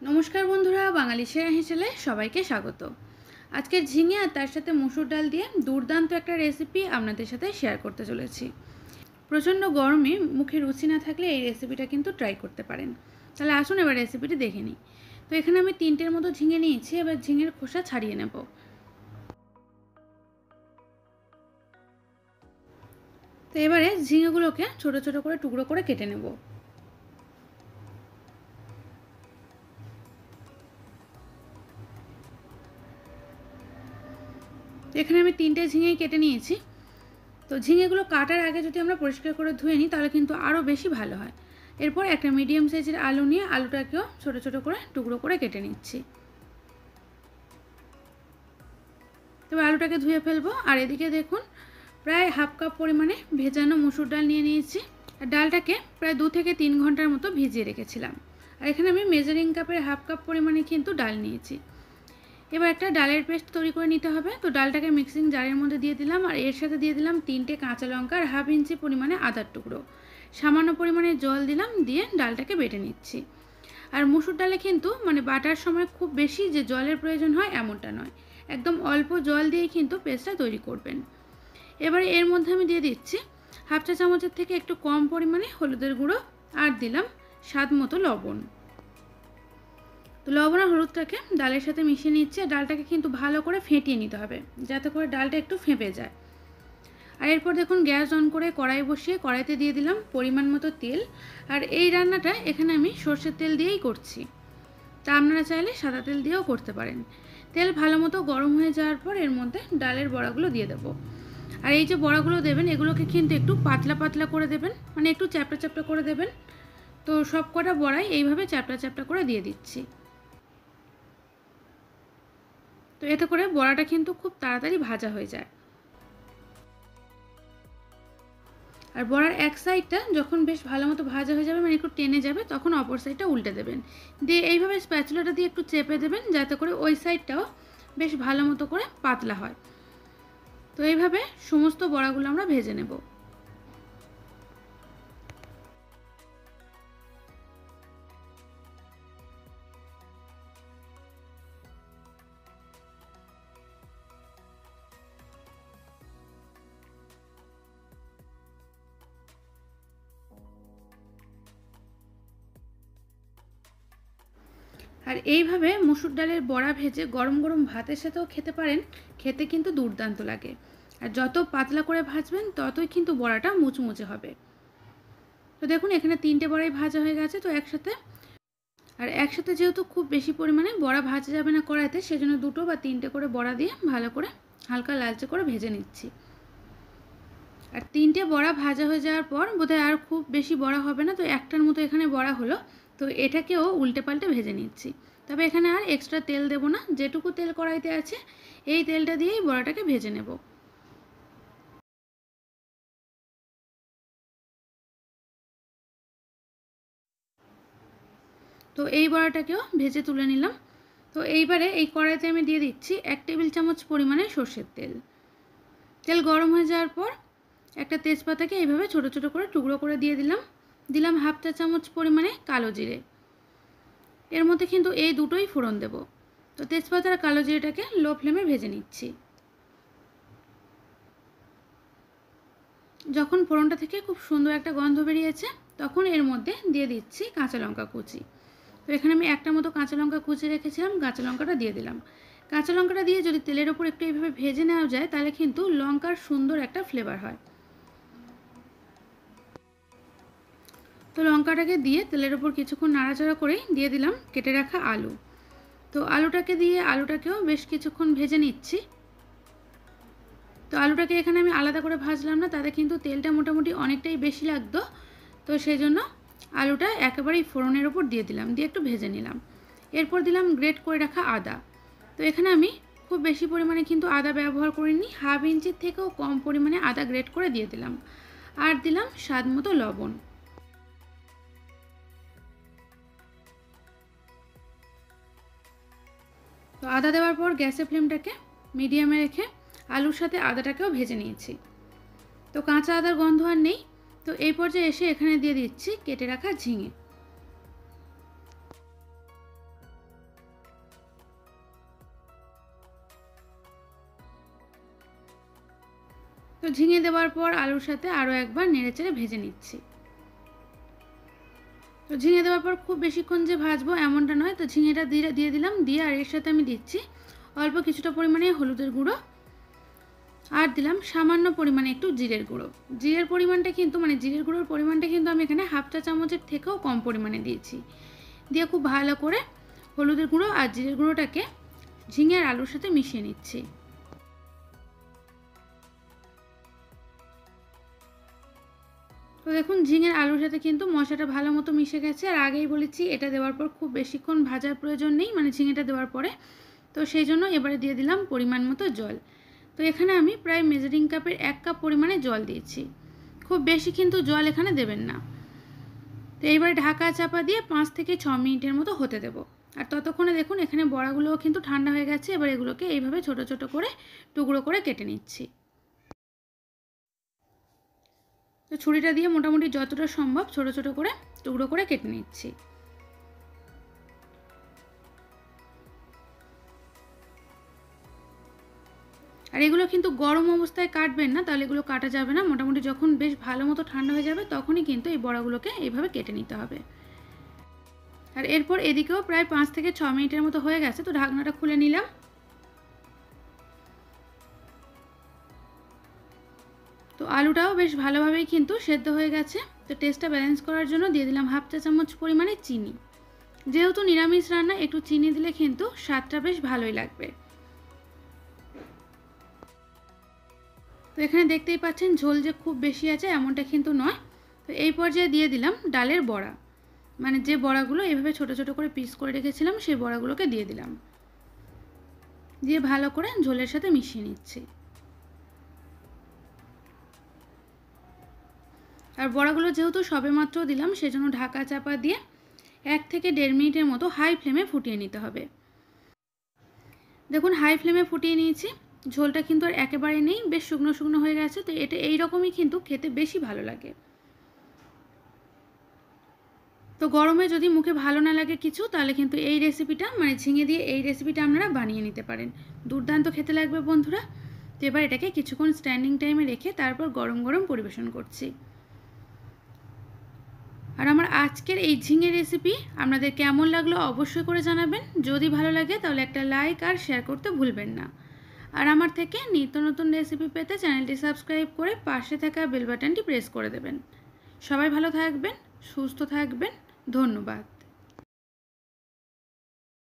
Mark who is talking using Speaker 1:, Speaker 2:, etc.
Speaker 1: नमस्कार बंधुरा बांगाली सेरा हेसेले सबाइके स्वागत। आजकेर झिंगे और तार साथे मसुर डाल दिए दुर्दान्त एक रेसिपि आपनादेर साथे शेयर करते चलेछि। प्रचंड गरमे मुखे रुचि ना थाकले এই রেসিপিটা কিন্তু ট্রাই করতে পারেন। তাহলে আসুন এবার রেসিপিটি দেখে নিই। তো এখানে আমি 3টের মতো ঝিঙে নিয়েছি। এবার ঝিঙের খোসা ছাড়িয়ে নেব। তো এবারে ঝিঙেগুলোকে ছোট ছোট করে টুকরো করে কেটে নেব। এখানে আমি 3টে ঝিঙে কেটে নিয়েছি। তো ঝিঙেগুলো কাটার আগে যদি আমরা পরিষ্কার করে ধুয়ে নিই তাহলে কিন্তু আরও বেশি ভালো হয়। এরপর একটা মিডিয়াম সাইজের আলু নিয়ে আলুটাকেও ছোট ছোট করে টুকরো করে কেটে নিচ্ছি। তবে আলুটাকে ধুয়ে ফেলবো। আর এদিকে দেখুন প্রায় হাফ কাপ পরিমাণে ভেজানো মসুর ডাল নিয়ে নিয়েছি। আর ডালটাকে প্রায় 2 থেকে 3 ঘন্টার মতো ভিজিয়ে রেখেছিলাম। আর এখানে আমি মেজারিং কাপের হাফ কাপ পরিমাণে কিন্তু ডাল নিয়েছি। এবার একটা ডালের পেস্ট তৈরি করে নিতে হবে। তো ডালটাকে মিক্সিং জারের মধ্যে দিয়ে দিলাম। আর এর সাথে দিয়ে দিলাম 3টে কাঁচা লঙ্কা আর হাফ ইঞ্চি পরিমাণে আদার টুকরো। সামান্য পরিমাণে জল দিলাম, দিয়ে ডালটাকে বেটে নিচ্ছি। আর মসুর ডালে কিন্তু বাটার সময় খুব বেশি যে জলের প্রয়োজন হয় এমনটা নয়, একদম অল্প জল দিয়েই কিন্তু পেস্টটা তৈরি করবেন। এবারে এর মধ্যে আমি দিয়ে দিচ্ছি হাফ চা চামচের থেকে একটু কম পরিমাণে হলুদের গুঁড়ো আর দিলাম স্বাদ মতো লবণ। তো লবণ আর হলুদটাকে ডালের সাথে মিশিয়ে নিচ্ছে। ডালটাকে কিন্তু ভালো করে ফেটিয়ে নিতে হবে যাতে করে ডালটা একটু ফেঁপে যায়। আর এরপর দেখুন গ্যাস অন করে কড়াই বসিয়ে কড়াইতে দিয়ে দিলাম পরিমাণ মতো তেল। আর এই রান্নাটা এখানে আমি সরষের তেল দিয়েই করছি, তা আপনারা চাইলে সাদা তেল দিয়েও করতে পারেন। তেল ভালো মতো গরম হয়ে যাওয়ার পর এর মধ্যে ডালের বড়াগুলো দিয়ে দেবো। আর এই যে বড়াগুলো দেবেন এগুলোকে কিন্তু একটু পাতলা পাতলা করে দেবেন, একটু চ্যাপটা চ্যাপটা করে দেবেন। তো সব কটা বড়াই এইভাবে চ্যাপটা চ্যাপটা করে দিয়ে দিচ্ছি। তো এতে করে বড়াটা কিন্তু খুব তাড়াতাড়ি ভাজা হয়ে যায়। আর বড়ার এক সাইডটা যখন বেশ ভালো মতো ভাজা হয়ে যাবে, একটু টেনে যাবে, তখন অপর সাইডটা উল্টে দেবেন। দিয়ে এইভাবে স্প্যাচুলাটা দিয়ে একটু চেপে দেবেন যাতে করে ওই সাইডটাও বেশ ভালো মতো করে পাতলা হয়। তো এইভাবে সমস্ত বড়াগুলো আমরা ভেজে নেব। আর এইভাবে মসুর ডালের বড়া ভেজে গরম গরম ভাতের সাথেও খেতে পারেন, খেতে কিন্তু দুর্দান্ত লাগে। আর যত পাতলা করে ভাজবেন ততই কিন্তু বড়াটা মুচমুচে হবে। তো দেখুন এখানে 3টে বড়াই ভাজা হয়ে গেছে। তো একসাথে যেহেতু খুব বেশি পরিমাণে বড়া ভাজা যাবে না কড়াইতে, সেজন্য 2 বা 3টে করে বড়া দিয়ে ভালো করে হালকা লালচে করে ভেজে নিচ্ছি। আর 3টে বড়া ভাজা হয়ে যাওয়ার পর বোধহয় আর খুব বেশি বড়া হবে না, তো একটার মতো এখানে বড়া হলো। তো এটাকেও উল্টে পাল্টে ভেজে নিচ্ছি। তবে এখানে আর এক্সট্রা তেল দেব না, যেটুকু তেল কড়াইতে আছে এই তেলটা দিয়েই বড়াটাকে ভেজে নেব। তো এই বড়াটাকেও ভেজে তুলে নিলাম। তো এইবারে এই কড়াইতে আমি দিয়ে দিচ্ছি 1 টেবিল চামচ পরিমাণে সর্ষের তেল। তেল গরম হয়ে যাওয়ার পর একটা তেজপাতাকে এইভাবে ছোট ছোট করে টুকরো করে দিয়ে দিলাম হাফ চা চামচ পরিমাণে কালো জিরে। এর মধ্যে কিন্তু এই দুটোই ফোড়ন দেব। তো তেজপাতা আর কালো জিরেটাকে লো ফ্লেমে ভেজে নিচ্ছি। যখন ফোড়নটা থেকে খুব সুন্দর একটা গন্ধ বেরিয়েছে তখন এর মধ্যে দিয়ে দিচ্ছি কাঁচা লঙ্কা কুচি। তো এখানে আমি একটা মতো কাঁচা লঙ্কা কুচি রেখেছিলাম, কাঁচা লঙ্কাটা দিয়ে দিলাম। কাঁচা লঙ্কাটা দিয়ে যদি তেলের ওপর একটু এইভাবে ভেজে নেওয়া যায় তাহলে কিন্তু লঙ্কার সুন্দর একটা ফ্লেভার হয়। তো লঙ্কাটাকে দিয়ে তেলের ওপর কিছুক্ষণ নাড়াচাড়া করেই দিয়ে দিলাম কেটে রাখা আলু। তো আলুটাকে দিয়ে আলুটাকেও বেশ কিছুক্ষণ ভেজে নিচ্ছি। তো আলুটাকে এখানে আমি আলাদা করে ভাজলাম না, তাতে কিন্তু তেলটা মোটামুটি অনেকটাই বেশি লাগতো। তো সেই জন্য আলুটা একেবারেই ফোড়নের ওপর দিয়ে দিলাম, দিয়ে একটু ভেজে নিলাম। এরপর দিলাম গ্রেট করে রাখা আদা। তো এখানে আমি খুব বেশি পরিমাণে কিন্তু আদা ব্যবহার করিনি, হাফ ইঞ্চির থেকেও কম পরিমাণে আদা গ্রেট করে দিয়ে দিলাম। আর দিলাম স্বাদ মতো লবণ। তো আদা দেওয়ার পর গ্যাসের ফ্লেমটাকে মিডিয়ামে রেখে আলুর সাথে আদাটাকেও ভেজে নিয়েছি। তো কাঁচা আদার গন্ধ আর নেই। তো এই পর্যায়ে এসে এখানে দিয়ে দিচ্ছি কেটে রাখা ঝিঙে। তো ঝিঙে দেওয়ার পর আলুর সাথে আরও একবার নেড়েচেড়ে ভেজে নিচ্ছি। তো ঝিঙে দেওয়ার পর খুব বেশিক্ষণ যে ভাজবো এমনটা নয়। তো ঝিঙেটা দিয়ে দিলাম, দিয়ে আর এর সাথে আমি দিচ্ছি অল্প কিছুটা পরিমাণে হলুদের গুঁড়ো, আর দিলাম সামান্য পরিমাণে একটু জিরের গুঁড়ো। জিরের পরিমাণটা কিন্তু জিরের গুঁড়োর পরিমাণটা কিন্তু আমি এখানে হাফ চা চামচের থেকেও কম পরিমাণে দিয়েছি। দিয়ে খুব ভালো করে হলুদের গুঁড়ো আর জিরের গুঁড়োটাকে ঝিঙে আর আলুর সাথে মিশিয়ে নিচ্ছি। তো দেখুন ঝিঙের আলুর সাথে কিন্তু মশলাটা ভালো মতো মিশে গেছে। আর আগেই বলেছি এটা দেওয়ার পর খুব বেশিক্ষণ ভাজার প্রয়োজন নেই, ঝিঙেটা দেওয়ার পরে। তো সেই জন্য এবারে দিয়ে দিলাম পরিমাণ মতো জল। তো এখানে আমি প্রায় মেজারিং কাপের 1 কাপ পরিমাণে জল দিয়েছি। খুব বেশি কিন্তু জল এখানে দেবেন না। তো এইবারে ঢাকা চাপা দিয়ে 5 থেকে 6 মিনিটের মতো হতে দেব। আর ততক্ষণে দেখুন এখানে বড়াগুলোও কিন্তু ঠান্ডা হয়ে গেছে। এবার এগুলোকে এইভাবে ছোট ছোট করে টুকরো করে কেটে নিচ্ছি। তো ছুরিটা দিয়ে মোটামুটি যতটা সম্ভব ছোট ছোট করে টুকরো করে কেটে নিচ্ছি। আর এগুলো কিন্তু গরম অবস্থায় কাটবেন না, তাহলে এগুলো কাটা যাবে না। মোটামুটি যখন বেশ ভালো মতো ঠান্ডা হয়ে যাবে তখনই কিন্তু এই বড়াগুলোকে এইভাবে কেটে নিতে হবে। আর এরপর এদিকেও প্রায় 5 থেকে 6 মিনিটের মতো হয়ে গেছে। তো ঢাকনাটা খুলে নিলাম। তো আলুটাও বেশ ভালোভাবেই কিন্তু সেদ্ধ হয়ে গেছে। তো টেস্টটা ব্যালেন্স করার জন্য দিয়ে দিলাম হাফ চা চামচ পরিমাণে চিনি। যেহেতু নিরামিষ রান্না একটু চিনি দিলে কিন্তু স্বাদটা বেশ ভালোই লাগবে। তো এখানে দেখতেই পাচ্ছেন ঝোল যে খুব বেশি আছে এমনটা কিন্তু নয়। তো এই পর্যায়ে দিয়ে দিলাম ডালের বড়া, যে বড়াগুলো এইভাবে ছোট ছোট করে পিস করে রেখেছিলাম সেই বড়াগুলোকে দিয়ে দিলাম। দিয়ে ভালো করে ঝোলের সাথে মিশিয়ে নিচ্ছি। আর বড়াগুলো যেহেতু সবেমাত্র দিলাম সেজন্য ঢাকা চাপা দিয়ে 1 থেকে 1.5 মিনিটের মতো হাই ফ্লেমে ফুটিয়ে নিতে হবে। দেখুন হাই ফ্লেমে ফুটিয়ে নিয়েছি। ঝোলটা কিন্তু আর একেবারে নেই, বেশ শুকনো শুকনো হয়ে গেছে। তো এটা এইরকমই কিন্তু খেতে বেশি ভালো লাগে। তো গরমে যদি মুখে ভালো না লাগে কিছু, তাহলে কিন্তু এই রেসিপিটা ঝিঙে দিয়ে এই রেসিপিটা আপনারা বানিয়ে নিতে পারেন। দুর্দান্ত খেতে লাগবে বন্ধুরা। তো এবার এটাকে কিছুক্ষণ স্ট্যান্ডিং টাইমে রেখে তারপর গরম গরম পরিবেশন করছি। আর আমার আজকের এই ঝিঙে রেসিপি আপনাদের কেমন লাগলো অবশ্যই করে জানাবেন। যদি ভালো লাগে তাহলে একটা লাইক আর শেয়ার করতে ভুলবেন না। আর আমার থেকে নিত্য নতুন রেসিপি পেতে চ্যানেলটি সাবস্ক্রাইব করে পাশে থাকা বেল বাটনটি প্রেস করে দেবেন। সবাই ভালো থাকবেন, সুস্থ থাকবেন। ধন্যবাদ।